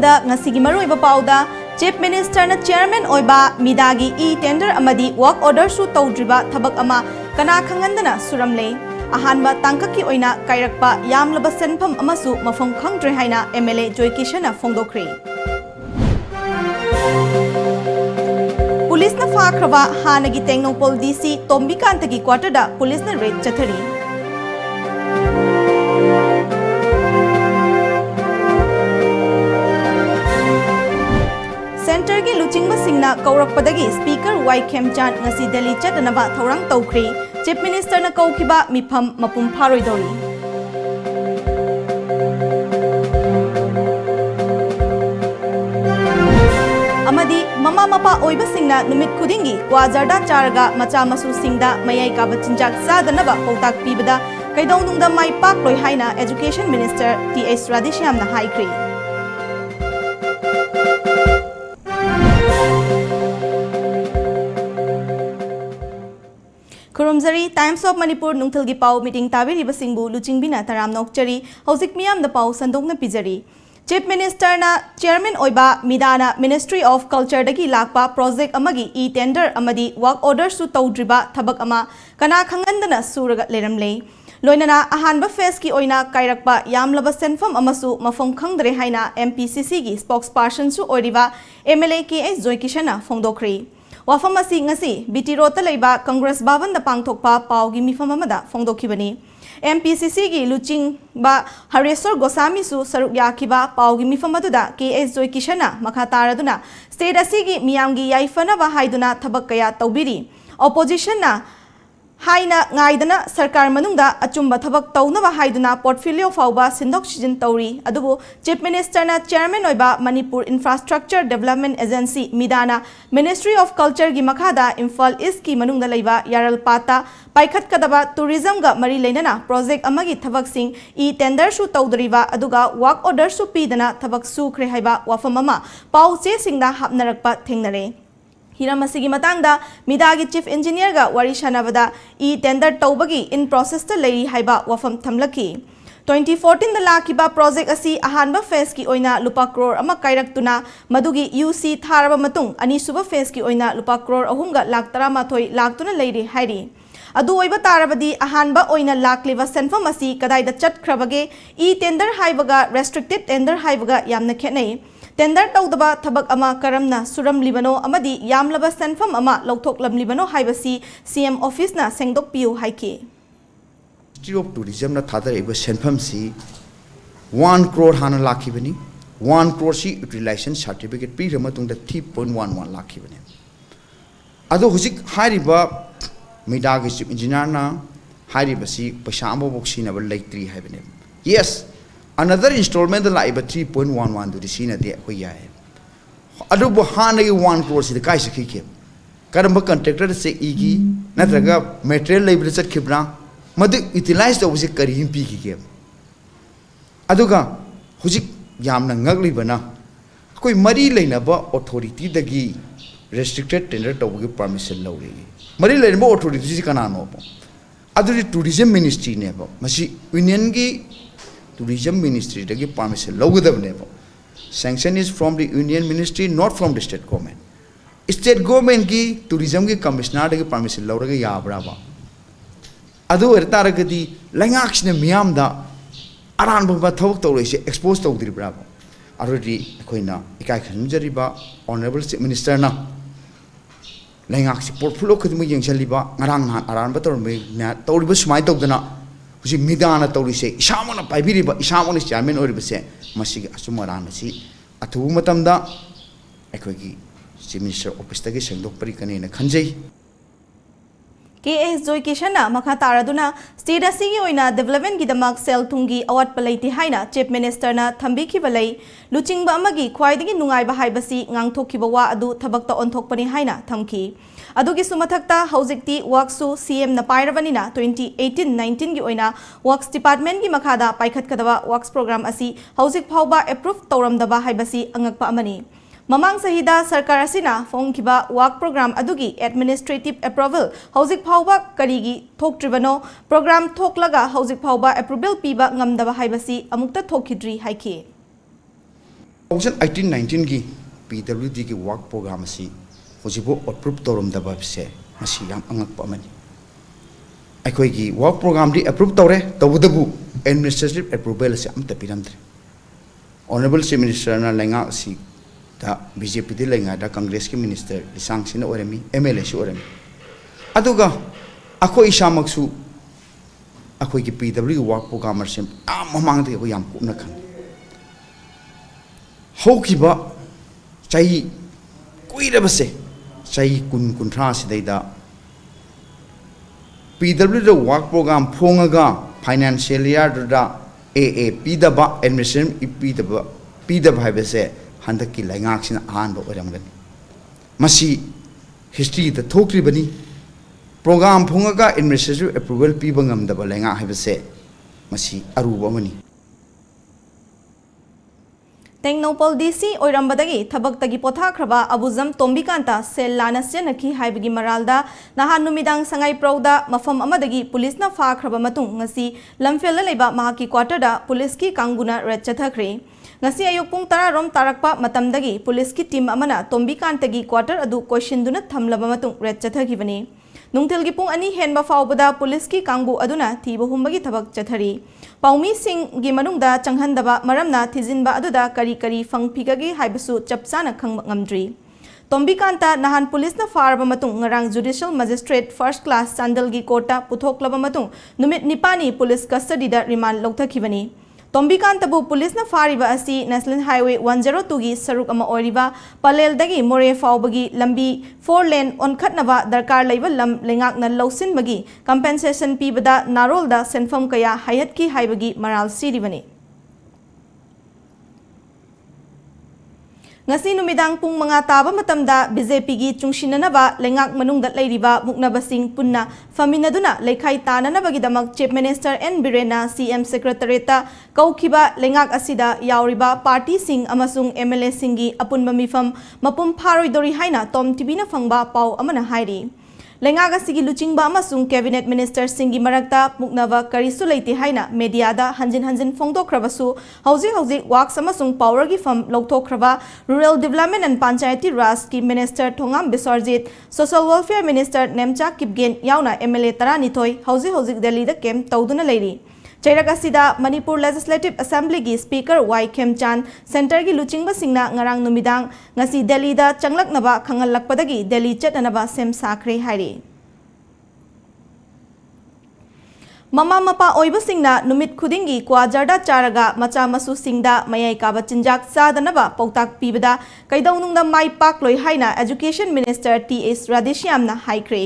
लोइनबदा ngasi gi maroi ba pauda Chief Minister na Chairman oiba midagi tender amadi work order su tawdriba thabak ama kana khangandana suramle ahanba tangkaki oina kairakpa yamlaba senpham amasu mafam khangdre haina MLA Joy Kishana fongdokri Police na fakraba hanagi Tengnopol DC Tombikantagi quarter da police na raid chathari Center ki luchingba singna kaurakpadagi Speaker Y Khemchan ngasi Delhi chatanaba thorang tawkri Chief Minister na kaukiba mifam mapum pharoi dori Amadi mama mapa oiba singna numit khudingi kwajarda charga macha masu singda mayai ka bachinjak sadanaba pautak pibada kaidongdungda mai pak loi haina Education Minister T.S. Radhishyamna haikri Kurumzari Times of Manipur Nungthilgi Pau meeting tabiri basingbu luchingbina taram nokchari hauzik miyam da pau sandokna pijari Chief Minister na Chairman oiba midana Ministry of Culture dagi lakpa project amagi tender amadi work order su tawdriba thabak ama kana khangandana suraga leramle loinana ahanba phase ki oina kairakpa yamlaba senfam amasu mafam khangdre haina MPCC gi spokesperson su oiriba MLA KS Joy Kishana fongdokri Wafam asi ngasi BT Rota leiba Congress Bhavan da pangthokpa paugi mifam amada fongdokhibani MPCC gi luchingba Haresor Gosami su saruk yakiba paugi mifam aduda KS Joy Kishana makha taraduna state asigi miyamgi yaifana ba haiduna thabak kaya tawbiri opposition na haina ngaidana sarkar manungda achumba thabak tawnaba haiduna portfolio fawba sindok sijin tawri adubu Chief Minister na Chairman oiba Manipur Infrastructure Development Agency midana Ministry of Culture gi makhada Imphal East ki manungda leiba yaral pata paikhat kadaba tourism ga mari leinana project amagi thabak sing tender su tawdriba aduga work order su pidana thabak su khre haiba wafamama pauche singda hapnarakpa thengnare Hiramasigi matangda midagi chief engineer ga wari shanabada tender tawbagi in process ta lei haiba wafam thamlaki 2014 da lakiba project asi ahanba phase ki oina lupa crore ama kairaktuna madugi UC tharaba matung ani suba phase ki oina lupa crore ahumga lakh 13 laktuna leiri hairi adu oiba tarabadi ahanba oina lakliba senfam asi kadai da chatkrabage tender haibaga restricted tender haibaga yamna khenai Tender tawdaba thabak ama karamna suram libano amadi yamlaba senfam ama lauthoklam libano haibasi CM office na sengdok piu haiki Ministry of Tourism na thadar iba senfam si 1 crore hana lakhibani 1 crore si utilization certificate pi rama tungda 3.11 lakhibani ado hujik hariba midagi chief engineer na hariba si paisa amo boxi na laitri haibani yes Another installment la iba 3.11 du sina de ko yae adu bo hana gi 1 crore si kai sakhi ke karamba contractor se igi natraga material labor chat khibna madu utilize da usi kari pi ki ke aduga hujik yamna ngakli bana koi mari leina ba authority dagi restricted tender to gi permission lawri mari leina ba authority ji kana no bo adu tourism ministry ne ba masi union gi Tourism Ministry dagi permission logadabne bo sanction is from the Union Ministry not from the state government state government gi tourism gi commissioner dagi permission loraga yabra ba adu ertaragadi langaksne miyam da aran ba thawk tawrese expose tawdribra ba already koina ikai khanjariba honorable chief minister na langaksi portfolio khudmu yengsaliba ngarang na aran ba torme na tawriba smai tawdana Usi midana tawrise isamona paibiriba isamona chairman oribase masigi asumarana si athu matamda akogi chief minister office tagi sengdok pari kanena khanjai KS Joy Kishana makha taraduna state asigi oina development gi damak sel thungi awat palaiti haina chief minister na thambi khibalai luchingba amagi khwaidagi nungai ba haibasi ngangthokhiba wa adu thabakta onthokpani haina thamki adugi sumathakta haujikti worksu CM na pairabanina 2018-19 gi oina works department gi makhada paikhat kadaba works program asi haujik phauba approve tawramdaba haibasi angakpa amani Mamang sahida sarkar asina fongkiba work program adugi administrative approval haujik phauba karigi thoktribano program thoklaga haujik phauba approval piba ngamdaba haibasi amukta thokhidri haiki 2018-19 की PWD की work programme से होजिबो approve तौरम दबा से मसी याम अंगक पमनी अखोई की work programme दी approve तौरे तबुदबु administrative approval से अमत पिरमद्रे honourable chief minister ना लेंगा सी दा बीजेपी दी लेंगा दा कांग्रेस की मिनिस्टर लिसांग सिन ओरेमी एमएलए से ओरेमी अदुगा अखोई इसामक्सु अखोई की PWD वर्क प्रोग्राम से ममांग दे को याम कुना खन हौखिबा चाही कुइरबसे चाही कुंथ्रा सिदैदा PWD वर्क प्रोग्राम फोंगगा फाइनेंशियल ईयर दा AA पीदबा एडमिनिस्ट्रेशन पीदबा हाइबसे हंदक की लैंगाक्सिन आहानबो ओरमगन मसी हिस्ट्री द थोक्रिबनी प्रोग्राम फोंगगा एडमिनिस्ट्रेटिव अप्रूवल पीबा ngamdaba लैंगा हाइबसे मसी अरुबमनी टेक्नोपॉल DC ओइरंबदगी थबक्तगी पोथाख्रबा अबुजम तोम्बिकांता सेल लानसजनखी हाइबगी मरालदा नहान नुमिदांग संगाई प्रौदा मफम अमदगी पुलिसना फाख्रबा मतुंग ngasi लमफेल लेबा महाकी क्वार्टरदा पुलिस की कांगुना रेड चथखरे ngasi ayuk pung 10 rom tarakpa matamdagi police की टीम अमना तोम्बिकांतगी क्वार्टर अदु क्वेश्चनदुना थमलबा मतुंग रेड चथखिबनी नुंगथेल की पुंग अनि हेनबा फावबदा पुलिस की कांगबु अदुना थीबो हुंबगी थबक चथरी पाउमी सिंह गी मनुंगदा चंगहंदबा मरमना थिजिनबा अदुदा करी करी फंगफिगगी हाइबसु चपचाना खंग ngamdri तोम्बिकांता नहान पुलिस ना फारबा मतुंग ngarang judicial magistrate first class Chandel गी कोर्टा पुथोकलबा मतुंग नुमित निपानी पुलिस कस्टडी दा रिमांड लौथखिबनी तोम्बिकांतबु पुलिस ना फारिबा असी नेशनल हाईवे 102 गी सरुक अमा ओरिबा पलेल दगी मोरे फावबगी लंबी 4 लेन ओनखटनबा दरकार लैबा लम लेंगाकना लौसिनबगी कंपेंसेशन पीबदा नारोलदा सेनफम कया हायत की हाइबगी moral सिरिबनी ngasi numidang pung mga taba matamda BJP gi chungsinanaba lengak manungda leiriba muknabasing punna faminaduna lekhai tananabagi damak chief minister N Birena CM secretariat kaukhiba lengak asida yauriba party sing amasung MLA singi apunba mifam mapum pharoidori haina tom TV na phangba pau amana hairi lengak asigi luchingba amasung cabinet minister singi marakta muknaba karisu leite haina media da hanjin phongdokrabasu hauji works amasung power gi fam lokthokraba rural development and panchayati raj ki minister thongam biswarjit social welfare minister nemcha kipgen yauna MLA taranithoi hauji delhi da kem tawduna leiri Chairakasida Manipur Legislative Assembly gi Speaker Y Khemchan Center gi luchingba singna ngarang numidang ngasi Delhi da changlaknaba khangalakpadagi Delhi chatnaba sem sakre hairi Mama mapa oiba singna numit khudingi kwajarda charaga macha masu singda mayai kaba chinjak sadanaba pautak pibada kaidaunungda mai pak loi haina Education Minister T.S. Radhishyamna haikre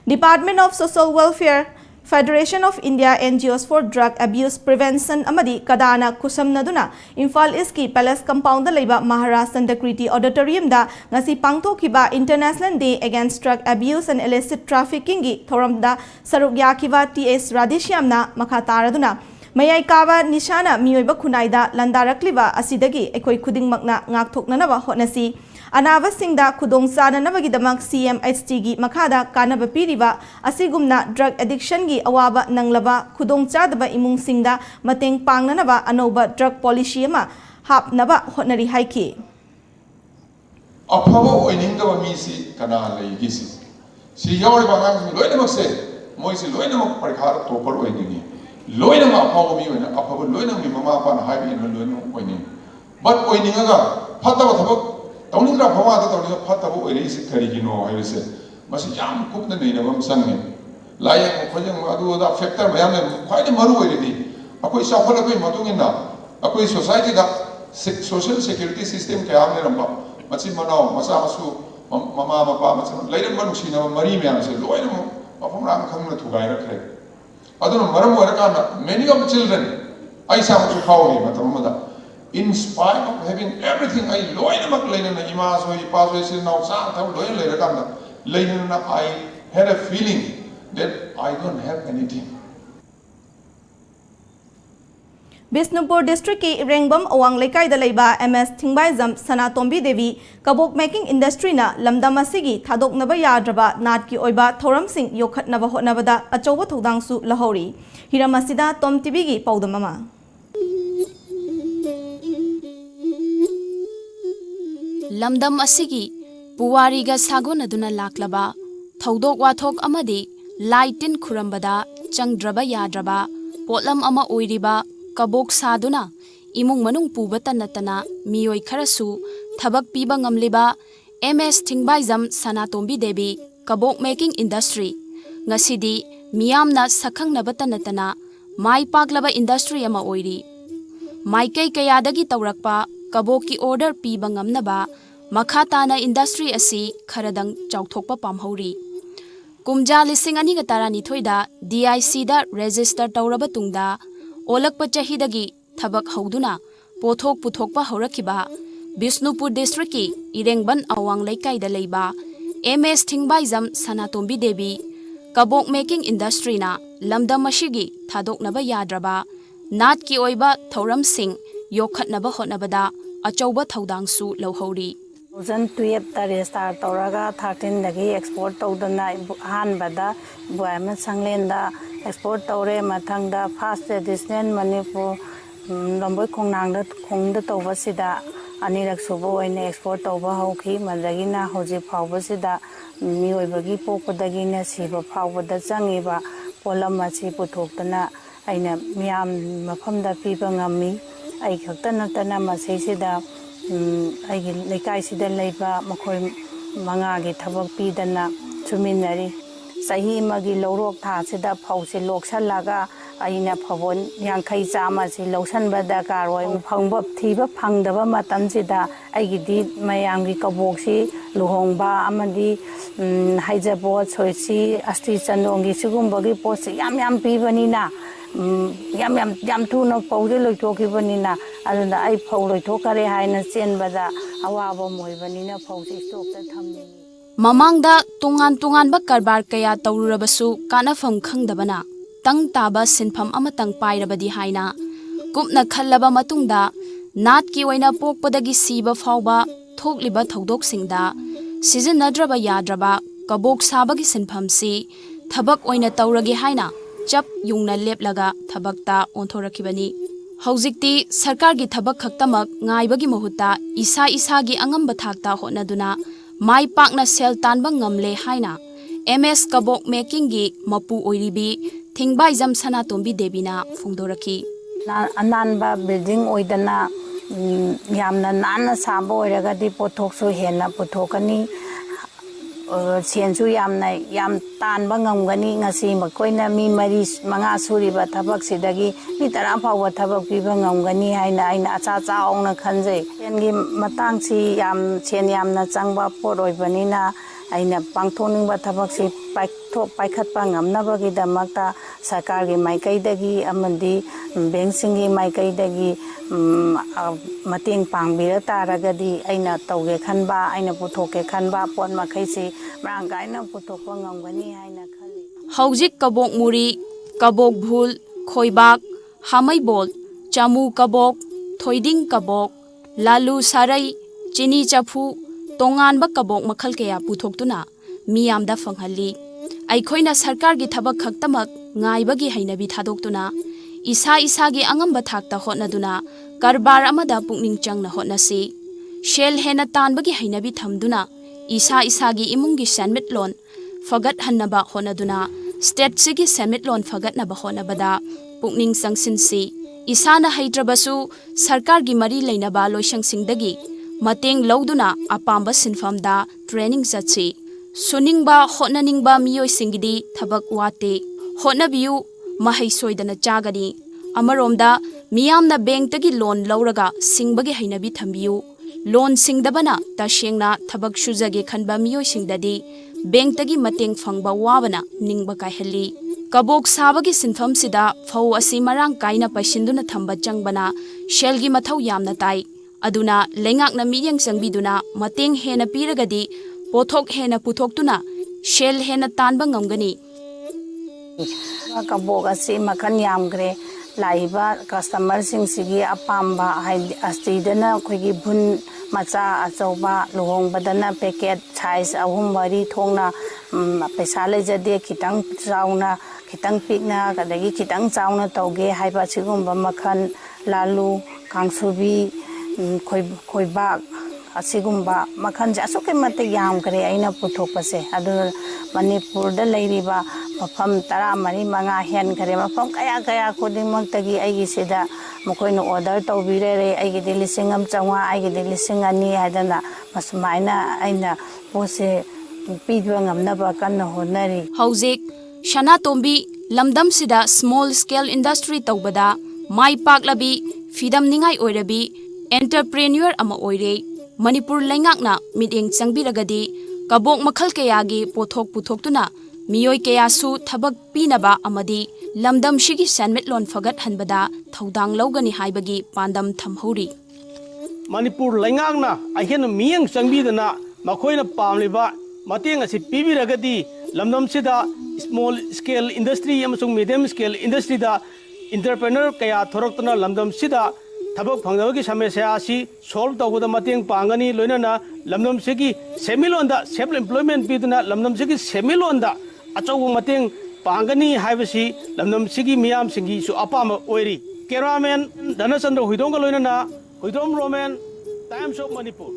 Department of Social Welfare Federation of India NGOs for Drug Abuse Prevention amadi kadana kusamnaduna Imphal East ki Palace Compound da leiba Maharashtra Security Auditorium da ngasi pangthokiba International Day Against Drug Abuse and Illicit Trafficking gi thoram da saruk yakiba TS Radhishyamna makha taraduna mayai kaba nishana mioiba khunaida landarakliba asidagi ekoi khudingmakna ngakthoknanaba hotnasi Anava singda khudong sananabagi damak CMHT gi makhada kanaba piriba asigumna drug addiction gi awaba nanglaba khudong chadaba imung singda mateng pangnanaba anoba drug policy ama hapnaba hotnari haiki afaba oiningdaba mi si kana leigi si yawri bangang loinamak se moi si loinamak parkhar topar oiningi loinamak afaba mi oina afaba loinamak mi mama pa na haibi no loinamak oining but oiningaga phataba thabak तौनिंग्रा भवादा तौनिंगा फतबो ओइरे से करिगिनो हाइसे मसे याम कुपना नैनबम संगे लाय खोजंग अदुदा factor मयाम ने ख्वाइदि मरु ओइरेदि अखोइ साफलकoi मतुंगिना अखोइ society दा social security system के आमने रंबा मछि मनाव मसा मसु ममा मपा मछि लैरम मनुसिना मरी म्याम से लोइनम मफम राम खंगना थुगाइ रखरे अदुन मरम ओरकाना मेनी ऑफ चिल्ड्रन आई सामसु खाओगे मतमदा in spite of having everything I loinamak leina ima so ipa so sin now sang tham loin leira kamda leina I had a feeling that I don't have anything Bisnupur district ki Rengbam awang lekai da leiba MS Thingbaizam Sanatombi Devi kabok making industry na lamdam asigi thadoknaba yadraba nat ki oiba thoram sing yokhatnaba hotnabada achoba thodang su lahori hiramasida Tom TV gi paudamama lamdam asigi puwariga sagonaduna laklaba thodok wathok amadi laitin khurambada changdraba yadraba potlam ama oiriba kabok saduna imung manung pubata natana miyoi kharasu thabak piba ngamliba MS Thingbaijam Sanatombi Devi kabok making industry ngasidi miyamna sakhangnabata natana mai paklaba industry ama oiri maikai kayadagi tawrakpa kaboki order piba ngamnaba makhatana industry asi kharadang chauthokpa pamhori kumja lising ani ga tarani thoida DIC da register tawraba tungda olakpa chahidagi thabak hauduna pothok puthokpa horakiba Bisnupur district ki Irengban awang laikai da leiba MS Thingbaijam Sanatombi Devi kabok making industry na lamdam ashigi thadoknaba yadraba nat ki oiba thoram sing yokhatnaba hotnabada achauba thaudangsu lohori 2012 ta restart toraga 13 dagi export tawdana hanbada buaima sanglenda export tawre mathangda first traditional Manipur lamboi khongnangda khongda tawbasida anirak subo oine export tawba hauki madagina hoji phawbasida miyoibagi pokpadagina siba phawbada changiba polam achi puthoktana aina miyam mafamda piba ngami ai khakta natana masisida aigi lekai leiba makhoi mangagi thabak pidana chuminari sahi magi lorok tha sida phawse loksalaga aina phawon yangkhai chama si lawsanbada karoi phangba thiba phangdaba matamsida aigidi mayamgi kaboksi luhongba amadi haijabot soisi asti chanongi sigumbagi posi yam pibanina yam thuna pawde loithokibonina aduna ai phaw loithokare haina chenbada awaba moibanina phawsi stokta thamni mamangda tungan ba karbar kaya tawrurabasu kanafam khangdabana tang taba sinpham amatang pairabadi haina kupna khallaba matungda nat ki oina pokpadagi siba fawba thokliba thodok singda sizinnadraba yadraba kabok sabagi sinpham si thabak oina tawragi haina chap yungna leplaga thabakta onthorakibani haujikti sarkar gi thabak khaktamak ngaibagi mahutta isa gi angamba thakta honaduna mai pakna sel tanba ngamle haina MS kabok making gi mapu oiribi Thingbaijam Sanatombi Devina phongdoraki ananba building oidana yamna nana sabo oiragadi pothoksu hena puthokani sensu yam tanba ngamgani ngasi makoina mi mari manga suriba thabak sidagi mi tara phawa thabak piba ngamgani haina aina acha chaongna khanjai sengi matangsi sen yamna changba poroibanina aina pangthoningba thabaksi paikhatpa ngamnabagi damakta sarkargi maikaidagi amandi bengsingi maikaidagi mateng pangbira taragadi aina tauge khanba aina puthoke khanba pon makhaisi mrangaina puthokpa ngamgani haina khali haujik kabok muri kabok bhul khoibak hamaibol chamu kabok thoiding kabok lalu sarai chini chafu tongan ba kabok makhal kaya puthoktuna miyamda phanghalli aikhoina sarkar gi thabak khaktamak ngaibagi hainabi thadoktuna isa gi angamba thakta hotnaduna karbar amada pukning changna hotnasi shel hena tanbagi hainabi thamduna isa gi imungi sanmit lon fagat hannaba honaduna state sigi sanmit lon fagat naba honabada pukning sangsinsi isana haitrabasu sarkar gi mari leinaba loisangsingdagi mateng lawduna apamba sinfamda training chatsi suningba hotnaningba miyoi singidi thabak wate hotnabiu mahai soidana chagani amaromda miyamna bank tagi loan lawraga singbagi hainabi thambiu loan singdabana tashengna thabak sujage khanba miyoi singdadi bank tagi mateng phangba wabana ningba kaihalli kabok sabagi sinfam sida phau asi marang kaina paisinduna thamba changbana shelgi mathau yamna tai aduna lengakna miyeng changbiduna mateng hena piragadi pothok hena puthokhtuna shel hena tanba ngamgani kabok asi makhan yamgre laiba customer singsi apamba astidana khoigi bun macha achauba luhongbadana packet size ahum mari thongna paisa lejade khitang chauna khitang pikna kadagi khitang chauna tauge haiba sigumba makhan lalu kangsubi khoibak ꯑꯁꯤꯒꯨꯝꯕ ꯃꯈꯜꯁꯦ ꯑꯁꯨꯛꯀꯤ ꯃꯇꯤꯛ ꯌꯥꯝꯈ꯭ꯔꯦ ꯑꯩꯅ ꯄꯨꯊꯣꯛꯄꯁꯦ ꯑꯗꯨ ꯃꯅꯤꯄꯨꯔꯗ ꯂꯩꯔꯤꯕ ꯃꯐꯝ 14-15 ꯍꯦꯟꯈ꯭ꯔꯦ ꯃꯐꯝ ꯀꯌꯥ ꯈꯨꯗꯤꯡꯃꯛꯇꯒꯤ ꯑꯩꯒꯤꯁꯤꯗ ꯃꯈꯣꯏꯅ ꯑꯣꯔꯗꯔ ꯇꯧꯕꯤꯔꯦ ꯑꯩꯒꯤꯗꯤ 1,500 ꯑꯩꯒꯤꯗꯤ 2,000 ꯍꯥꯏꯗꯅ ꯃꯁꯨꯃꯥꯏꯅ ꯑꯩꯅ ꯄꯣꯠꯁꯦ ꯄꯤꯕ ꯉꯝꯅꯕ ꯀꯟꯅ ꯍꯣꯠꯅꯔꯤ ꯍꯧꯖꯤꯛ ꯁꯅꯥꯇꯣꯝꯕꯤ ꯂꯝꯗꯝꯁꯤꯗ ꯁ꯭ꯃꯣꯜ ꯁ꯭ꯀꯦꯜ ꯏꯟꯗꯁꯇ꯭ꯔꯤ ꯇꯧꯕꯗ ꯃꯥꯏ ꯄꯥꯛꯂꯕꯤ ꯐꯤꯗꯝꯅꯤꯡꯉꯥꯏ ꯑꯣꯏꯔꯕꯤ ꯑꯦꯟꯇꯔꯄ꯭ꯔꯦꯅ꯭ꯌꯨꯔ ꯑꯃ ꯑꯣꯏꯔꯦ ꯃꯅꯤꯄꯨꯔ ꯂꯩꯉꯥꯛꯅ ꯃꯤꯠꯌꯦꯡ ꯆꯪꯕꯤꯔꯒꯗꯤ ꯀꯕꯣꯛ ꯃꯈꯜ ꯀꯌꯥꯒꯤ ꯄꯣꯠꯊꯣꯛ ꯄꯨꯊꯣꯛꯇꯨꯅ ꯃꯤꯑꯣꯏ ꯀꯌꯥꯁꯨ ꯊꯕꯛ ꯄꯤꯅꯕ ꯑꯃꯗꯤ ꯂꯝꯗꯝꯁꯤꯒꯤ ꯁꯦꯟꯃꯤꯠꯂꯣꯟ ꯐꯒꯠꯍꯟꯕꯗ ꯊꯧꯗꯥꯡ ꯂꯧꯒꯅꯤ ꯍꯥꯏꯕꯒꯤ ꯄꯥꯟꯗꯝ ꯊꯝꯍꯧꯔꯤ ꯃꯅꯤꯄꯨꯔ ꯂꯩꯉꯥꯛꯅ ꯑꯍꯦꯟꯕ ꯃꯤꯠꯌꯦꯡ ꯆꯪꯕꯤꯗꯅ ꯃꯈꯣꯏꯅ ꯄꯥꯝꯂꯤꯕ ꯃꯇꯦꯡ ꯑꯁꯤ ꯄꯤꯕꯤꯔꯒꯗꯤ ꯂꯝꯗꯝꯁꯤꯗ ꯁ꯭ꯃꯣꯜ ꯁ꯭ꯀꯦꯜ ꯏꯟꯗꯁꯇ꯭ꯔꯤ ꯑꯃꯁꯨꯡ ꯃꯤꯗꯤꯌꯝ ꯁ꯭ꯀꯦꯜ ꯏꯟꯗꯁꯇ꯭ꯔꯤꯗ इंटरप्रेन्योर कया थोरक्तना लमदम सिदा थबक फंगदबगी समस्या आसी सॉल्व तौबदा मतेंग पांगनी लोइनना लमदम सिगी सेमिलोंदा सेल्फ एम्प्लॉयमेंट पीदना लमदम सिगी सेमिलोंदा अचौ मतेंग पांगनी हाइबसी लमदम सिगी मियाम सिंगी सु अपाम ओइरी कैमरामैन धनचंद्र हुइदोंग लोइनना हुइदोम रोमन टाइम्स ऑफ मणिपुर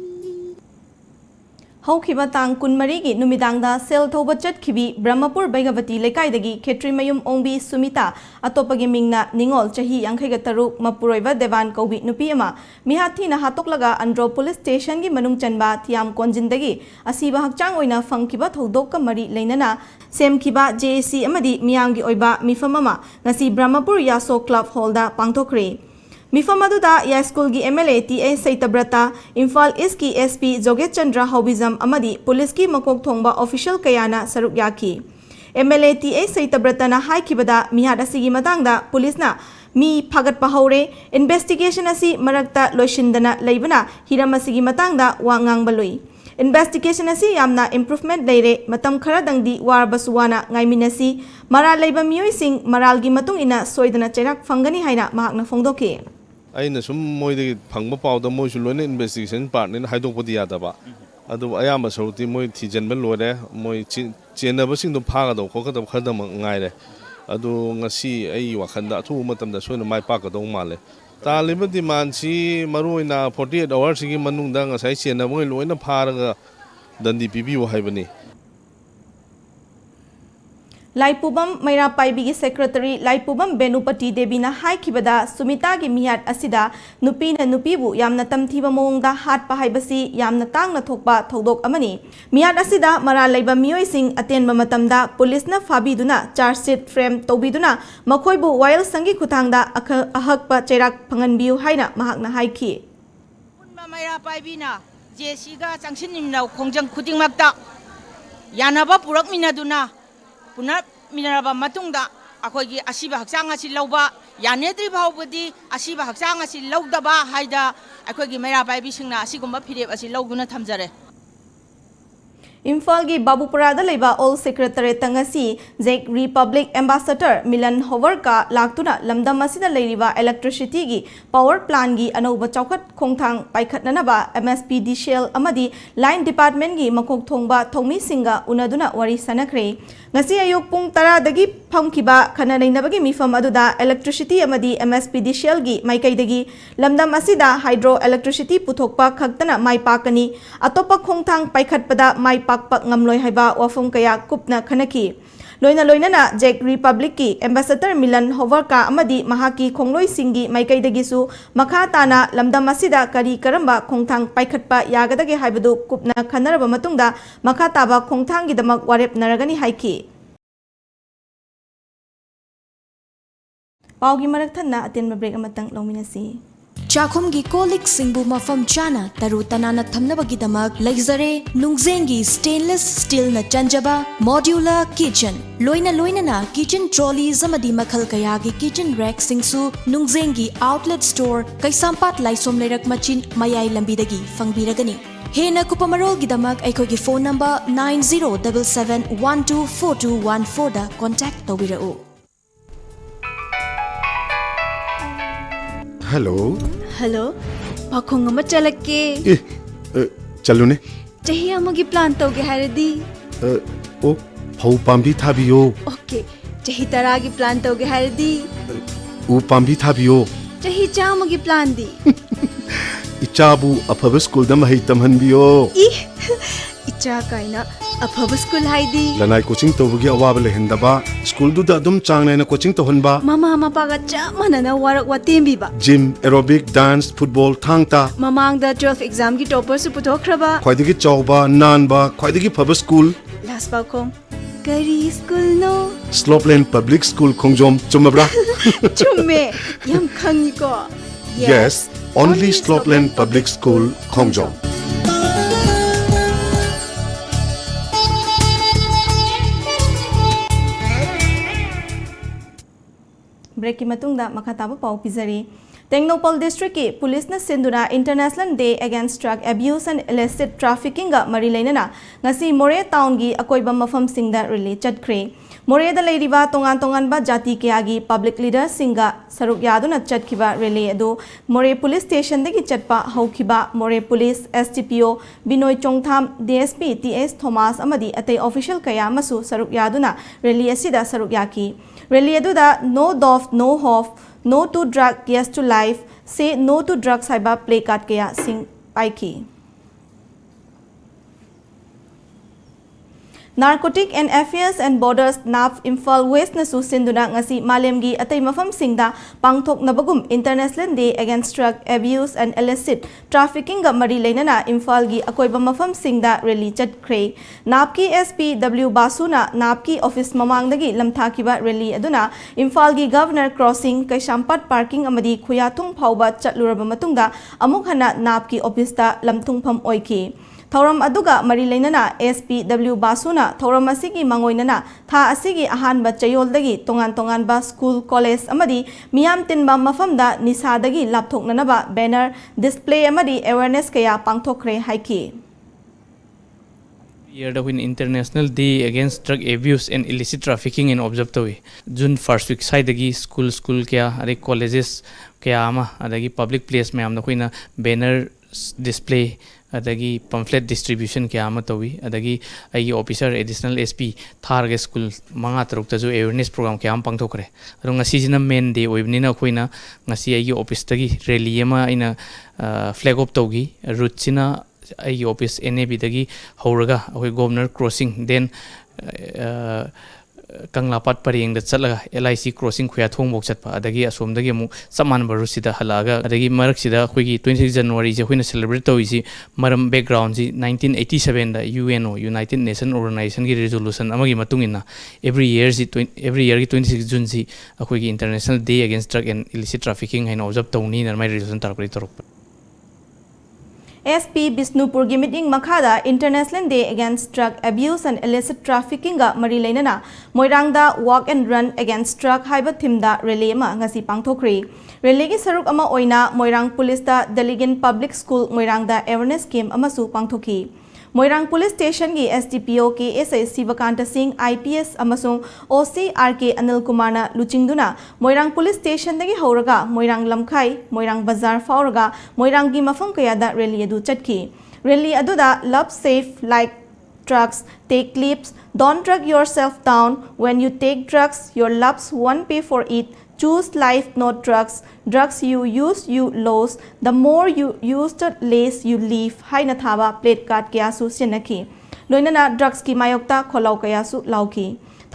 हौखिबा तांग कुनमरीगी नुमिदांगदा सेल थौबा चटखिबी ब्रह्मपुर बैगवती लेकाइदगी खेत्रीमयुम ओंबी सुमिता अतोपगी मिंगना निंगोल चही 53 मपुरोइबा देवान कौबी नुपी अमा मिहाथीना हातोकलगा अंड्रो पुलिस स्टेशन गी मनुंग चनबा थियाम कोंजिंदगी असीबा हकचांग ओइना फंगखिबा थौदोक मरी लेनना सेमखिबा जेसी अमदी मियांगी ओइबा मिफम अमा ngasi ब्रह्मपुर यासो क्लब हॉलदा पांगथोखरे मिफम अदुदा या स्कूल की एमएलए टीए सैतब्रता इम्फाल ईस्ट की एसपी जोगेत चंद्र हौबिजम अमदी पुलिस की मकोक थोंबा ऑफिशियल कयाना सरुक याखी एमएलए टीए सैतब्रतना हाइखिबदा मिहाद असिगी मतांगदा पुलिसना मी फागतपा हौरे इन्वेस्टिगेशन असी मरक्ता लोइसिंदना लेबना हिरम असिगी मतांगदा वा ngangbaloy इन्वेस्टिगेशन असी यामना इम्प्रूवमेंट लेरे मतम खरदंगदी वारबसुवाना ngaimiनasi मराल लेबा मियोइसिंग मरालगी मतुंग इना सोइदना चेराक फंगनी हाइना महाकना फोंदोके अगर सूम मोदी फंग पाद मोई लोन इन्वेस्टिगेशन पार्टने हाईदोपदी यादव अयाब सरुती मोई थीजन लोरे मोई चेनबसिंग फागद खोगद खरदम गायरे वखंड अथुब सोन माई पाकद माले तालिब डिमांड से मरुना 48 आवर्स की मनुंग चेनब लोन फारग दंडी पीबीयु हाइबनी लाइपुबम मैरा पाइबी की सेक्रेटरी लाइपुबम बेनुपति देवीना हाइखिबदा सुमिता की मियाद असिदा नुपीना नुपीबु यामना तमथीबा मोंगदा हाटपा हाइबसी यामना तांगना थोकपा थौदोक अमनी मियाद असिदा मरा लैबा मियोइसिंग अतेनबा मतमदा पुलिसना फाबीदुना चार्जशीट फ्रेम तौबीदुना मखोइबु वायल संगी खुथांगदा अहकपा चेराक फंगनबियु हाइना महाकना हाइखि पुनबा मैरा पाइबीना जेसीगा चांगसिनिमनाव खोंजंग खुदिंगमक्ता यानाबा पुरकमिनादुना पुनः मिनरबा मतुंगदा अखोगी असीबा हक्चांग असि लौबा यानेद्रि भावबदी असीबा हक्चांग असि लौदबा हाइदा अखोगी मैरा पाइबीसिंगना असिगुम्बा फिरेब असि लौदुना थमजरे इम्फाल की बाबूपुरादा लेबा ऑल सेक्रेटरी तंगसी जेक रिपब्लिक एम्बेसडर मिलन होवर का लाक्तुना लमदम असिदा लेरिबा इलेक्ट्रिसिटी की पावर प्लांट की अनौबा चौखट खोंथांग पाइखतननबा एमएसपीडीसीएल अमदी लाइन डिपार्टमेंट की मकोक थोंबा थौमी सिंगा उनदुना worry सनखरे ngasi ayuk pung 10 dagi phamkiba khana neinabagi mifam aduda electricity amadi MSPDCL gi maikai dagi lamdam asida hydro electricity puthokpa khaktana mai pakani atopa khongthang paikhatpada mai pakpa ngamloi haiba wafum kaya kupna khanaki loina Czech Republic ki ambassador Milan Hoverka amadi mahaki khongloi singi maikai dagi su makha tana lamdam asida kari karamba khongthang paikhatpa yagadage haibadu kupna khanaraba matungda makha taba khongthang gi damak warep naragani haiki पाउगी मरक थन्ना अतेन break अमतंग लौमिनसी चाखुमगी कोलिक सिंबु मफम चाना तरु तनाना थमनबगिदमक लेक्जरे नुंगजेंगी स्टेनलेस स्टील न चंजबा मॉड्यूलर किचन लोइना किचन ट्रॉलीज अमदी मखल कयागी किचन रैक सिंगसु नुंगजेंगी आउटलेट स्टोर कैसांपाट लाइसोम लेरक मचिन मयाई लंबीदगी फंगबीरगनी हेना कुपमरोलगिदमक अखोगी फोन नंबर 9077124214 दा कांटेक्ट तौबिरउ हेलो हेलो पाखोंग अमा चलके चलुने चही अमगी प्लान तौगे हारदी ओ फौ पाम्बी थाबियो ओके चही तरागी प्लान तौगे हारदी उ पाम्बी थाबियो चही चामगी प्लान दी इचाबु अफब स्कूल द महै तमहनबियो इ इचा काइना अफब स्कूल हाइदी लनाई कोचिंग तोबुगी अवाब लेहंदबा स्कूल दुदा अदुम चांग नायना कोचिंग तोहनबा ममा मपागा चा मनना वारक वातेमबिबा gym aerobic dance football Thangta ममांगदा 12 एग्जाम की टॉपर सु पुथोखरबा ख्वाइदगी चौबा नानबा ख्वाइदगी फब स्कूल लास्ट पाखोम करी स्कूल नो स्लोपलैंड पब्लिक स्कूल खोंगजोम चुमब्रा चुम्मे यम खंगिको Yes, only Slopeland Public School, Khongjom. Break की मतुंगदा मखाताबा पाउ पिजरी टेक्नोपॉल डिस्ट्रिक्ट की पुलिस ने सिंधुना international day against drug abuse and illicit trafficking गा मरी लेना ngasi मोरे टाउन की अकोइबा मफम सिंगदा रिली चटख्रे मोरे दा लेरिबा तोंगान तोंगान बा जाति के आगी पब्लिक लीडर सिंगा सरुक यादुना चटखिबा रिली अदो मोरे पुलिस स्टेशन दगी चटपा हौखिबा Moreh police SDPO Binoy Chongtham DSP TS Thomas अमदी अते ऑफिशियल कया मसु सरुक यादुना रिली असिदा सरुक याकी रिली अदुदा no dope no hope no to drug yes to life say no to drugs haiba play card kaya sing paiki Narcotic and Affairs and Borders NAF Imphal West na susinduna ngasi malemgi atay mafam singda pangthok nabagum International Day Against Drug Abuse and Illicit Trafficking ga mari leinana Imphal gi akoiba mafam singda rally chatkre NAF ki SP W Basuna NAF ki office mamangdagi lamthakiba rally aduna Imphal gi Governor Crossing Kaishampat Parking amadi Khuyathung phauba chatluraba matungda amuk hana NAF ki office ta lamthungpham oiki Thauram aduga mari leinana SPW Basuna thauram asigi mangoinana tha asigi ahanba chayoldagi tongan ba school college amadi miyam tinba mafamda nisadagi lapthoknanaba banner display amadi awareness kaya pangthokre haiki year the International Day Against Drug Abuse and Illicit Trafficking in observe tawi June first week side dagi school kya are colleges kya ama adagi public place me amna koina banner display adagi pamphlet distribution kya ama tawi adagi ai officer additional SP tharga school manga taruk ta jo awareness program kya am pangthokre aro ngasi jina main day oibni na khoina ngasi ai office tagi rally ama ina flag up tawgi route china ai office NAB dagi horaga ahoi governor crossing then Kanglapat Paring that Salaga LIC crossing Kuyathong Boksatpa, Adagi Asomdagi Saman Barusida Halaga, Adagi Maraksida, Hugi 26 January, Jahuna celebrate Toisi, Maram background 1987, the UNO, United Nations Organization resolution, Amagi Matungina, every year 26 June, Ahugi International Day Against Drug and Illicit Trafficking and observe Tony and my resolution target. SP Bisnupur gi meeting makhada International Day Against Drug Abuse and Illicit Trafficking ga mari leinana Moirangda Walk and Run Against Drug haiba thimda rally ma ngasi pangthokri rally gi saruk ama oina Moirang Police da Delegate Public School Moirangda awareness camp amasu pangthoki Moirang Police Station gi SDPO ke SA Sivakanta Singh IPS amasung OC RK Anil Kumar na luchingduna Moirang Police Station dagi horaga Moirang Lamkhai Moirang Bazar fauraga Moirang gi mafam kaya da rally adu chatki rally adu da love safe like drugs take clips don't drug yourself down when you take drugs your loves won't pay for it choose life not drugs drugs you use you lose the more you use the less you leave haina thaba plate card kya su sinaki loinana drugs ki mayokta kholau kaya su lauki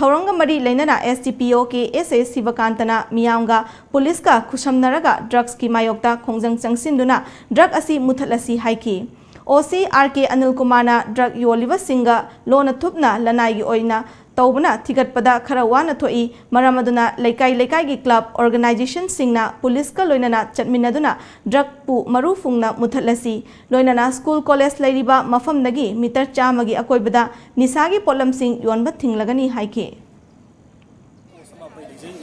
thoranga mari leinana SDPO ke SA Sivakantana miyamga police ka khushamnaraga drugs ki mayokta khongjang changsinduna drug asi muthalasi haiki OC RK Anil Kumar na drug yoliba singa lona thupna lanai gi oina Taubana Thigatpada Karawana Toi, Maramaduna, Laikai gi club organization singna, police ka loinana chatminaduna, drug pu marufungna muthalasi, loinana school college lairiba mafam nagi, mitar chamagi akoibada, nisagi polam sing yonba thinglagani haike.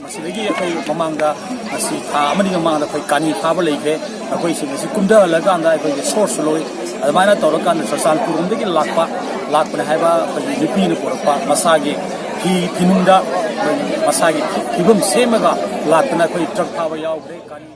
Masigi mamangda asi amani mamangda koi kani khaba leikre akoi si kumda laga anda koi source loi adamana torokan social program de lakpa haiba lipi ne porpa masagi ki tinunda masagi ibum semaga lakna koi drug khaba yaugre kani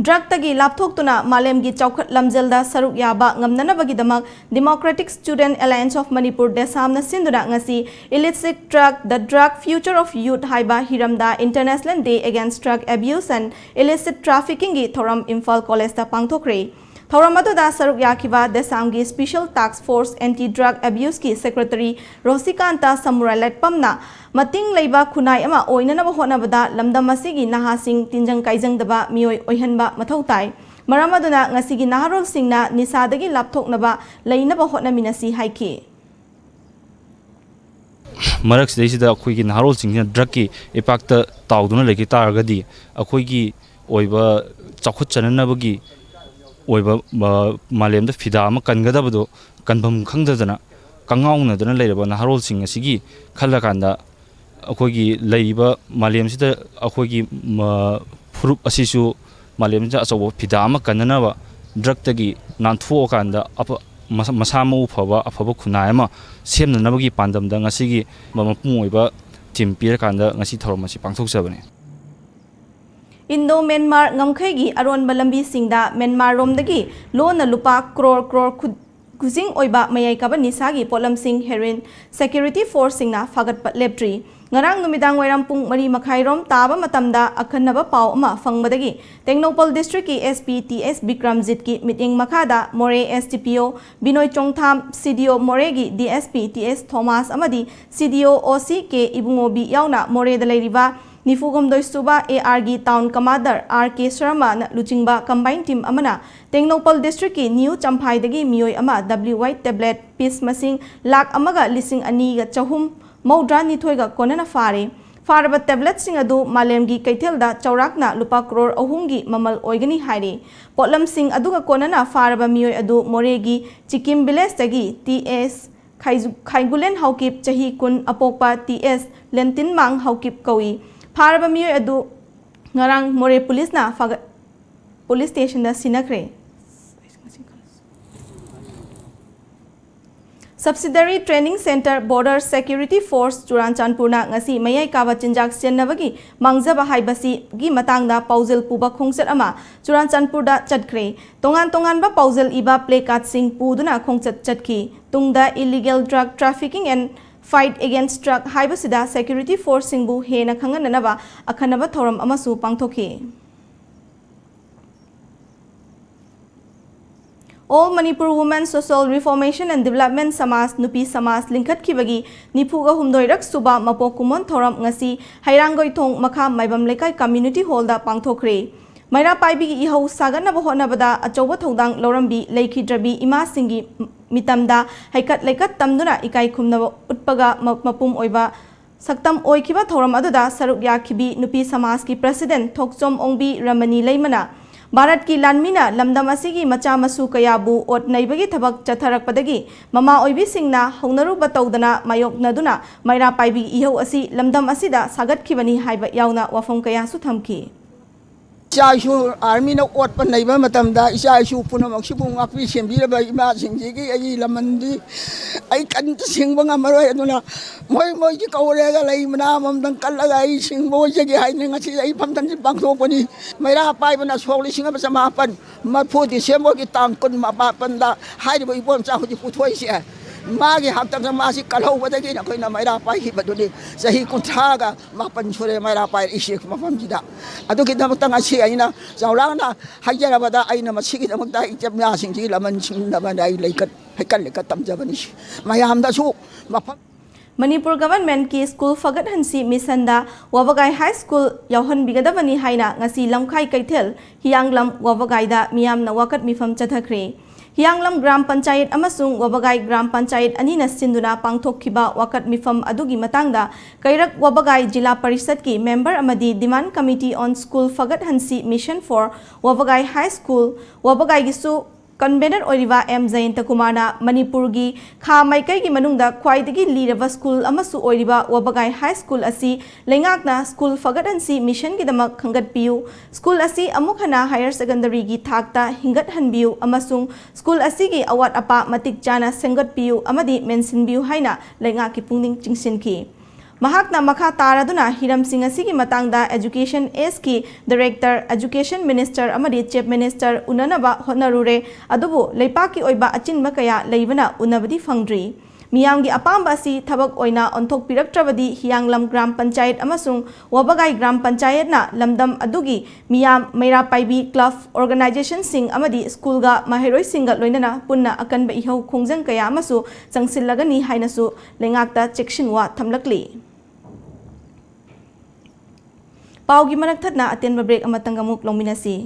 Drug tagi lapthoktuna malemgi chawkhat lamjelda saruk yaba ngamnanabagidamak Democratic Student Alliance of Manipur desamna sinduna ngasi illicit drug the drug future of youth haiba hiramda International Day Against Drug Abuse and Illicit Trafficking gi thoram Imphal College ta pangthokre थौरम अदुदा सरुक याखिबा देसांगी special task force anti drug abuse की secretary Rosikanta समुराय लेटपमना मतिंग लेबा खुनाई अमा ओइननबा होनबदा लमदम असिगी नहासिंग तिंजंग काइजंगदबा मियोय ओइहनबा मथौ ताई मरम अदुना ngasiगी naharol singna nisadagi lapthoknaba leinaba hotnaminasi haiki मरक्स देसिदा अखोइगी नारोल Singh drug की इपैक्ट ताउदुना लेकि तारगदी अखोइगी ओइबा चखुत चननबगी ओइबा मालेमदा फिदा अमा कनगदबदो कनभम खंगदना कंगाउनदना लेरबा नारोल सिंह असिगी खल्लकांदा अखोइगी लेइबा मालेमसिदा अखोइगी फुरुप असिसु मालेमजा अचौबा फिदा अमा कननबा ड्रग तगी नानथोकांदा मसा मऊ फबा अफबा खुनाय अमा सेमननबगी पांदमदा ngasiगी ममपुं ओइबा टीम पिरकांदा ngasi थौरम असि पांथोकजबने इंडो म्यांमार ngमखैगी अरोनबा लंबी सिंगदा म्यांमार रोमदगी लोन लुपा क्रोर खुजिंग ओइबा मयाई काबा निसागी पोलम सिंह हेरोइन सिक्योरिटी फोर्स सिंगना फागतपा लेप्ट्री ngarang numidang wairam pung mari makhairom taba matamda akhanaba paw ama fangbadagi Tengnopal district ki SPTS Bikramjit ki meeting makhada More STPO Binoy Chongtham CDO More gi DSP TS Thomas amadi CDO OC ke ibungobi yauna More daleriba Nifugom doisuba AR gi town commander RK Sharma na luchingba combined team amana Tengnopal district ki new champhai dagi miyoy ama WY tablet piece masing lakh amaga lising ani ga chahum मौद्रा निथोइगा कोनना फारब tablet सिंग अदु मालेमगी कैथेलदा चौराकना लुपा crore अहुंगी ममल ओइगनी हाइरे pollen सिंग अदुगा कोनना फारब मियोय अदु मोरेगी चिकिम village तगी TS खाइगुलेन Haokip चही कुन अपोकपा TS लेंटिन मांग हाउकिप कौई फारब मियोय अदु ngarang मोरे पुलिसना पुलिस स्टेशन दा सिनखरे Subsidiary Training Center Border Security Force Churanchantpurna ngasi mayai kawa chinjak chenabagi mangjaba haibasi gi matangda pauzil puba khongchat ama Churanchantpurda chatkre tongan ba pauzil iba placard sing puduna khongchat chatki tungda illegal drug trafficking and fight against drug haibasida security force singbu hena khangananaba akhanaba thoram amasu pangthoki All Manipur Women Social Reformation and Development Samas Nupi Samas Linkat Kibagi Nipuga Humdoirak Suba Mapokumon Thoram Ngasi Hairangoi Thong Makha Maibam Lekai Community Hall da Pangthokre Maira Paibi Iho Sagana Bahonabada Achoba Thodang Lorambi Leiki Drabi Ima Singi Mitamda Haikat Lekat Tamduna Ikai Kumna Utpaga Mapum Oiba Saktam Oikiba Thoram Aduda Saruk Yakibi Nupi Samas ki President Thokchom Ongbi Ramani Leimana Bharat की लानमीना लमदम असिगी मचा मसु कयाबु ओट नैबगी थबक चथरकपदगी mama ओइबी सिंगना हौनरु बतौदना मायोकनदुना मैरा पाइबी इहौ असि लमदम असिदा सागतखिबनी हाइबा याउना वाफम कयासु थमकी इचाशु army न ओट पर नैबा मतमदा इचाशु पुनमक्सिबु ngakpi sembiraba ima singjigi ai lamandi ai kan singba ngamaro aduna moi ki kaurega lai mana mamdang kallaga ai singbo jegi hai ngasi ai phamtan ji bangthopani maira paibana sokli singa sama pan mapu December ki tang kun ma pa panda hai bo ibom cha hu puthoi se magi haktam masi kalau badagi na koina maira pai hi baduni sahi kunthaga mapan chore maira pai isik mafam jida adu ki damak tang asi aina zawlana hajara bada aina masigi damak da ijamna singji laman singna bandai leikat hekal lekat tamjabani mayam da su mafam Manipur government ki school fagat hansi misanda wabagai high school yauhan bigadabani haina ngasi lamkhai kaithel hianglam wabagai da miyam na wakat mifam chathakre Hianglam Gram Panchayat amasung Wabagai Gram Panchayat anina sinduna pangthokkiba wakat mifam adugi matangda Kairak Wabagai Jila Parishad ki member amadi Demand Committee on School Fagat Hansi Mission for Wabagai High School Wabagai gisu convener oiriva M Jayanta Kumarna Manipur gi kha maikai gi manungda khwaidagi liraba school amasu oiriva Wabagai High School asi lengakna school fagat hansi mission gi damak khangat piu school asi amukhana higher secondary gi thakta hingat hanbiu amasung school asi gi awat apa matik chana sengat piu amadi mention biu haina lenga ki pungning chingsin ki Mahakna makha taraduna hiram singh asigi matangda education S ki director education minister amadi chief minister unanaba honarure adubu leipaki oiba achinba kaya leibana unabadi fangdri मियाम की अपाम्ब असि थबक ओइना ओंथोक पिरक्ट्रबदी हियांगलम ग्राम पंचायत अमसुंग वबगाई ग्राम पंचायत ना लमदम अदुगी मियाम मैरा पाइबी club organisation सिंग अमदी school गा माहेरोई सिंग लोइनना पुन्ना अकनब इहौ खोंजंग कया अमसु चंगसिलगनी हाइनसु लेंगाकता चेक्सिनवा थमलकली पाउगी मनक थतना अतेनब break अमतंग अमुक लोमिनसी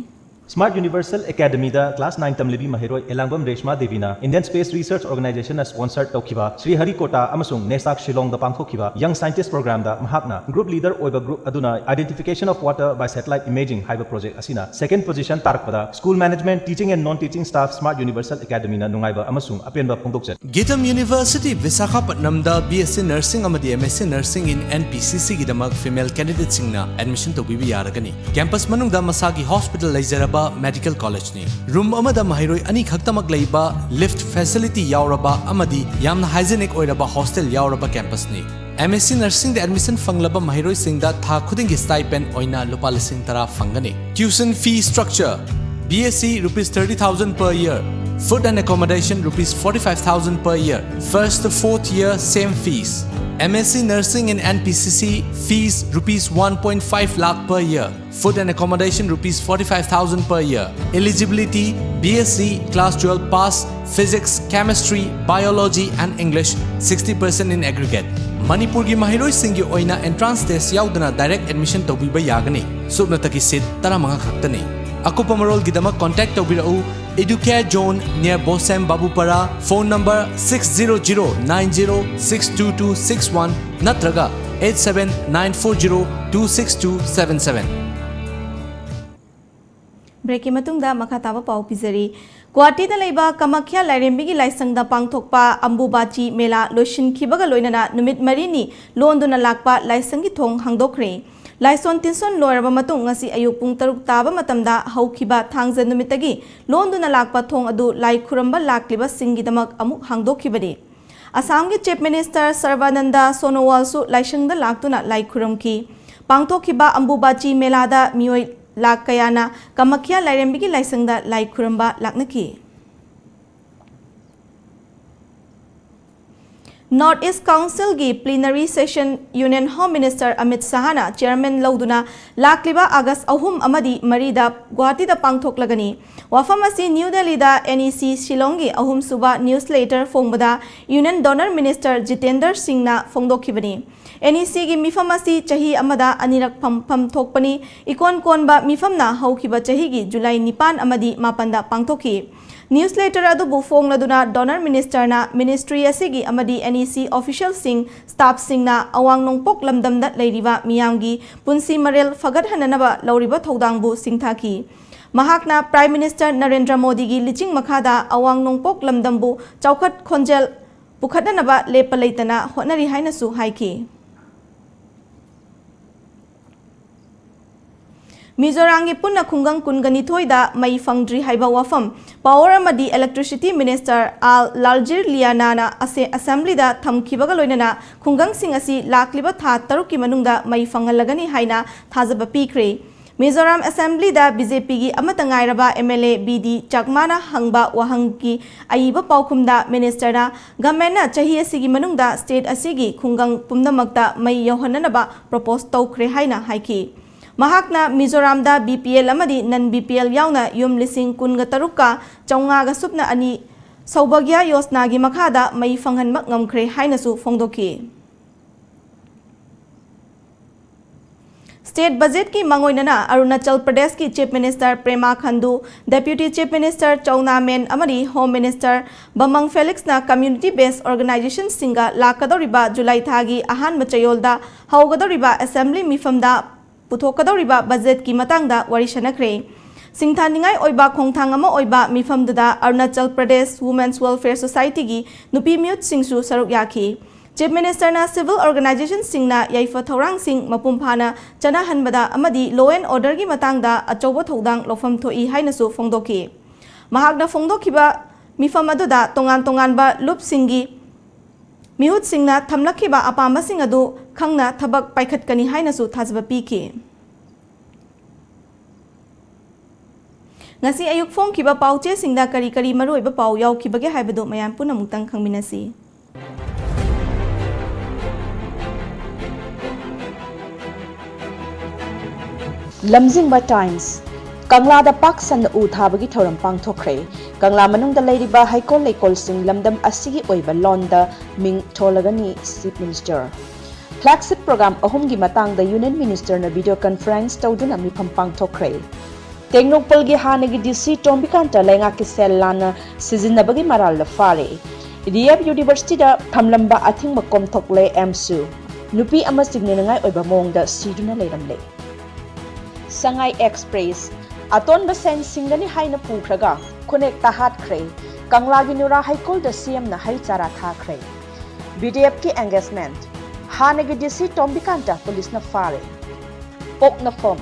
Smart Universal Academy da class 9 tamlibi mahiroi Elangam Reshma Devina Indian Space Research Organization as sponsored taukiba Sri Harikota amasung Nesak Shillong da pangthokiba Young Scientist Program da mahakna group leader oiba group aduna identification of water by satellite imaging hyper project asina second position tarakpada school management teaching and non-teaching staff Smart Universal Academy na nungaiba amasung apenba phongdokchat Gitam University Visakhapatnam da BSc Nursing amadi MSc Nursing in NPCC gidamak female candidate singna admission tobibi yaragani campus manung da masagi hospital laizara Medical College ni room amada mahiroi ani khaktamak leiba lift facility yauraba amadi yamna hygienic oiraba hostel yauraba campus ni MSc Nursing the admission fanglaba mahiroi singda tha khuding gi stipend oina lupa lising tara fangani tuition fee structure BSc rupees 30,000 per year food and accommodation rupees 45,000 per year first to fourth year same fees MSc Nursing in NPCC fees rupees 1.5 lakh per year. Food and accommodation rupees 45,000 per year. Eligibility BSc class 12 pass physics, chemistry, biology and English 60% in aggregate. Manipur gi mahiroi singi oina entrance test yaudana direct admission tobiba yagani. Subnataki seat taramanga khaktani. Akupa marol gidama contact tobirau Educare Zone near Bosem Babupara, phone number 60090622261 natraga 87940262277. Break मतुंगदा मखातावा पाउ पिजरी गुवाहाटी दा लेबा कमाख्या लाइरेंबिगी लाइसंगदा पांगथोकपा अंबुबाची मेला लोइसिनखिबगा लोइनना नुमित मरिनी लोंदुना Lakpa लाइसंगी थोंग हांगदोखरे लाइसोन तिनसोन लोरबा मतुंग ngasi ayuk pung 6 Taba matamda haukiba thangja numitagi londuna lakpa thong adu lai khuramba lakliba singidamak amuk hangdokhibani Assam gi chief minister Sarvananda Sonowal su laisangda laktuna lai khuramki pangthokhiba ambubachi melada mioi lakayana kamakhya lairembigi laisangda lai khuramba laknaki North East Council gi plenary session Union Home Minister Amit Sahana chairman lauduna lakliba August ahum amadi marida Guwahati da pangthoklagani wafam asi New Delhi da NEC Shillong gi ahum suba newsletter fongbada Union Donor Minister Jitendra Singh na fongdokhibani NEC gi mifam asi chahi amada anirak pham thokpani ikon konba mifam na haukiba chahi gi July 9 amadi 9 da pangthokhi Newsletter adubu fongladuna Donor Minister na Ministry asigi amadi NEC official sing staff sing na awang nongpok lamdamda leiriba miyamgi punsi marel fagat hananaba lauriba thodangbu singthaki Mahakna Prime Minister Narendra Modi gi liching makhada awang nongpok lamdambu chawkhat khonjel pukhadanaba lepa leitana honari hainasu haiki Mizorangi punna khungang kungani thoida mai fangdri haiba wafam power amadi electricity minister al laljir liana na assembly da thamkibaga loinana khungang sing asi lakliba tha taruki manungda mai fangalagani haina thajaba pikre Mizoram assembly da BJP gi amatangairaba MLA BD Chakmana hangba wahangi aiba paukhumda minister na government na chahi asigi manungda state asigi khungang pumnamakta mai yohananaba propose tawkhre haina haiki Mahakna Mizoram da BPL amadi non BPL yauna yum lising kunga taruka chaunga ga supna ani saubagya yosna gi makhada mai fanghanmak ngamkhre hainasu fongdoki State budget ki mangoinana Arunachal Pradesh ki Chief Minister Prema Khandu Deputy Chief Minister Chauna Men amadi Home Minister Bamang Felix na community based organization singa lakadoriba July thagi ahan machayolda haugadoriba assembly mifamda puthokadoriba budget ki matangda wari sanakre singthaningai oiba khongthang ama oiba mifamduda Arunachal Pradesh Women's Welfare Society gi nupi mute singsu saruk yakhi Chief Minister na civil organization singna yaifa thorang sing mapumphana chana hanbada amadi law and order gi matangda achoba thodang lofam thoi hainasu fongdoki mahakna fongdokhiba mifam aduda tongan ba loop singi Mihut singna thamlakhiba apama sing adu khangna thabak paikhatkani hainasu thajba piki ngasi ayuk fongkhiba pauche singda kari maroiba pau yaukibage haibadu mayam punamutang khangminasi lamjingba times Kanglada Paksan U Thabagi Thoram Pangthokre Kangla Manung the Lady Ba Haikol Lekol Sing Lamdam Asigi Oiba Londa Ming Tolagani Chief Minister Flagship Program Ahumgi Matang the Union Minister na video conference Tawduna Mipam Pangthokre Tengnopalgi Hanagi DC Tombikanta Lenga Kisel Lana Sizinabagi Maral the Fare Idiyab University da Thamlamba Athing Makom Thokle MSU Nupi Ama Signinangai Oiba Mong da Siduna Leramle Sangai Express Aton Basen Singani Haina Pukraga, Connect Tahat Cray, Kanglagi Nura Haikol the CM na Haitara Thakre. BDF ki engagement, Hanagi DC Tombikanta Police na Fare. Pok na Form,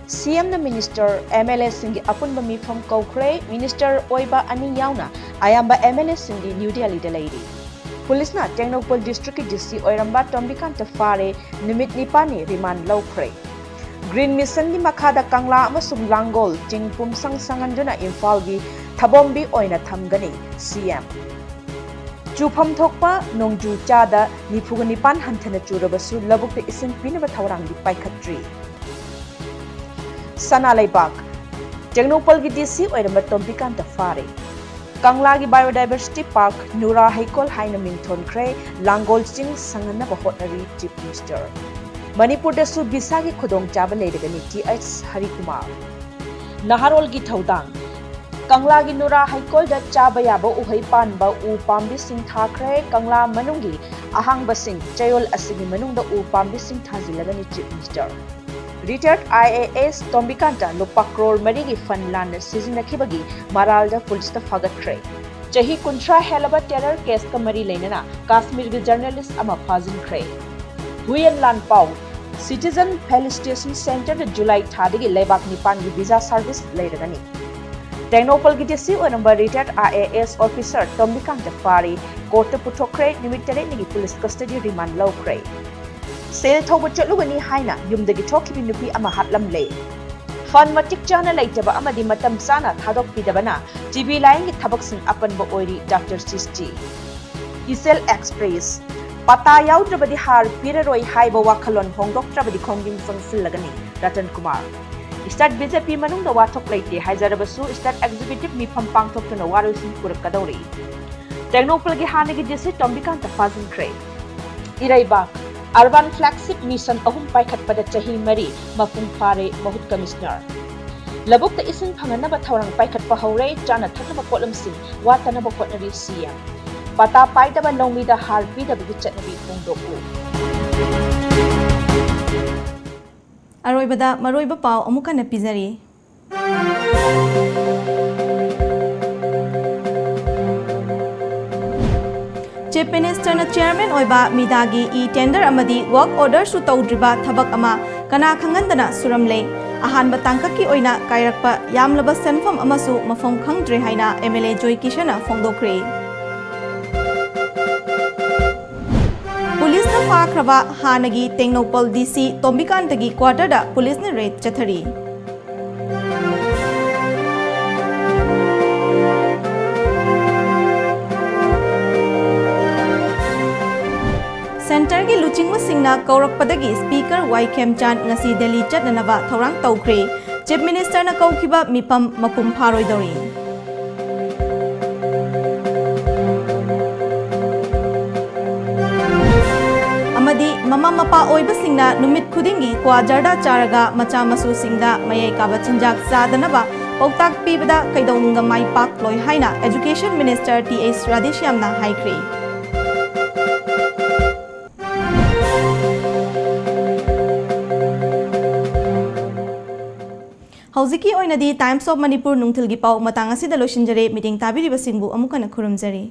CM na Minister MLA Singi Apun Bami from Kokre, Minister Oiba Ani Yauna, Ayamba MLA Singi New Delhi the Lady. Police na Tengnopal District DC Oiramba Tombikanta Fare, Nimit Nipani Riman Low Cray. Green Mission ni Makada Kangla amasung Langol Jingpum Sangsanganduna Imphal-gi Thabombi oina thamgani CM Chupam Thokpa Nongju Chada Nipugunipan Hantana Churabasu Labuk the Isin Pinaba Thaurang di Paikhatri Sana Laibak Tengnopal gi DC oina Tombikanta Fare Kangla gi Biodiversity Park Nura Haikol Haina Mingthon Kre Langol Jing Sangana Bahotnari Chief Minister Manipur da su bisa gi khudong chaba leidagani TH Harikumar Naharol gi thaudang Kangla gi Nura Haikol da chaba yaba uhai panba u pambi sing thakre Kangla manungi ahang basing chayol asigi manung da u pambi sing thazilagani Chief Minister Retired IAS Tombikanta lupa crore mari gi fund lan sizinakibagi maral da police da fagatre chahi kuntra helaba terror case ka mari leinana Kashmir gi journalist ama fazin kre Huyen Lan Pau Citizen Felicitation Center the July Thadigi Lebak Nipan gi visa service leiragani Tengnopal gi DC number retired IAS officer Tombikanta Fari court puthokre nimitare ni police custody remand law kre Sel thoba chalugani haina yumdagi thokibi nupi ama hatlam le Fan matik chana laitaba amadi matam sana thadok pidabana TV line gi thabak sing apan ba oiri Dr. Sisti Isel Express Pata yaudrabadi har piraroi haiba wakhalon hongdoktrabadi khongjing fangsilagani Ratan Kumar Start BJP manung da wathok laite haijarabasu start executive mi phampang thokna warosin purakadori Tengnopal gi hanagi DC Tombikanta Fazin Kre Iraiba Urban Flagship Mission ahum paikhat pada chahi mari mapung fare mahut commissioner Labuk ta isin phangana ba thawrang paikhat pa hore chana thakna kolam sing watana ba khotnari CM Pata Paida Lomi the Harpi the Bichet Nabi Pundoku. Aroibada Maroiba Pau Amuka Napizari. Chief Minister na Chairman Oiba Midagi e Tender Amadi Work Order su Tawdriba Thabak Ama Kana Khangandana Suramle Ahan Batangkaki Oina Kairakpa Yamlaba Senfam Amasu Mafong Khangdre Haina MLA Joy Kishana Fongdokre. Police na fakraba hanagi Tengnopal DC Tombikantagi quarter da police na raid chathari. Center gi luchingma singna kaurakpadagi speaker Kem Chan ngasi Delhi chatnanaba thorang tawkre Chief Minister na kaukiba mipam mapum pharoi dori. Mama mapa oiba singna numit khudingi kwa jarda charaga macha masu singda mayai kaba chinjak sadanaba pautak pibada kaidonga mai pak loi haina Education Minister TS Radhishyamna haikre Hauziki oinadi Times of Manipur nungthilgi pau matanga sida loshinjare meeting tabiriba singbu amukana khurumjare